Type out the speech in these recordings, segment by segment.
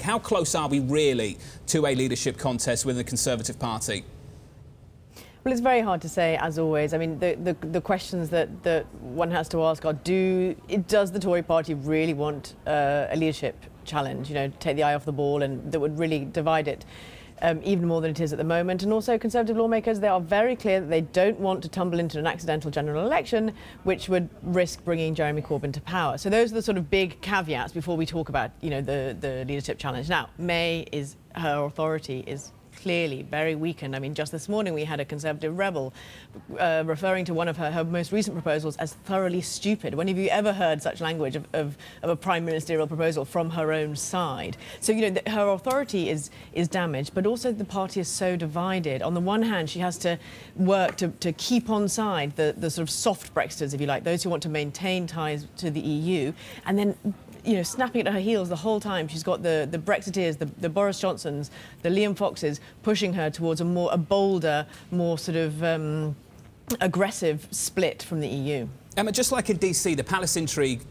How close are we really to a leadership contest within the Conservative Party? Well, it's very hard to say, as always. I mean, the questions that one has to ask are, does the Tory party really want a leadership challenge, take the eye off the ball, and that would really divide it even more than it is at the moment? And also, Conservative lawmakers, they are very clear that they don't want to tumble into an accidental general election, which would risk bringing Jeremy Corbyn to power. So those are the sort of big caveats before we talk about, the leadership challenge. Now, her authority is clearly very weakened. I mean, just this morning we had a Conservative rebel referring to one of her most recent proposals as thoroughly stupid. When have you ever heard such language of a prime ministerial proposal from her own side? So, her authority is damaged, but also the party is so divided. On the one hand, she has to work to keep on side the sort of soft Brexiters, if you like, those who want to maintain ties to the EU, and then snapping at her heels the whole time. She's got the Brexiteers, the Boris Johnsons, the Liam Foxes pushing her towards a bolder, more sort of aggressive split from the EU. Emma, just like in DC, the palace intrigue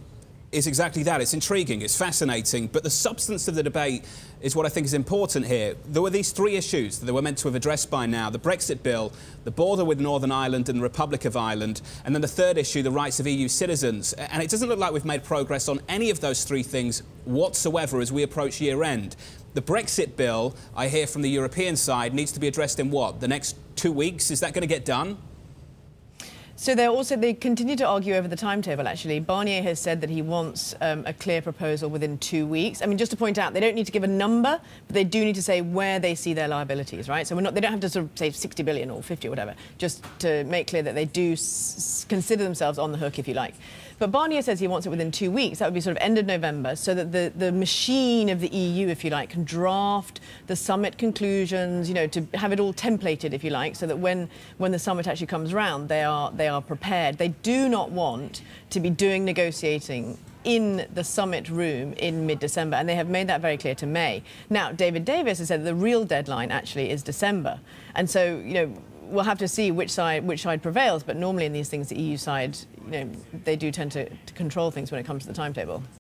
is exactly that. It's intriguing, it's fascinating, but the substance of the debate is what I think is important here. There were these three issues that they were meant to have addressed by now: the Brexit bill, the border with Northern Ireland and the Republic of Ireland, and then the third issue, the rights of EU citizens. And it doesn't look like we've made progress on any of those three things whatsoever as we approach year-end. The Brexit bill, I hear from the European side, needs to be addressed in what, the next 2 weeks? Is that going to get done? So they continue to argue over the timetable, actually. Barnier has said that he wants a clear proposal within 2 weeks. I mean, just to point out, they don't need to give a number, but they do need to say where they see their liabilities, right? So they don't have to sort of say 60 billion or 50 or whatever, just to make clear that they do consider themselves on the hook, if you like. But Barnier says he wants it within 2 weeks. That would be sort of end of November, so that the machine of the EU, if you like, can draft the summit conclusions, to have it all templated, if you like, so that when the summit actually comes round, they are prepared. They do not want to be doing negotiating in the summit room in mid-December, and they have made that very clear to May. Now, David Davis has said that the real deadline actually is December, and so we'll have to see which side prevails. But normally in these things, the EU side, they do tend to control things when it comes to the timetable.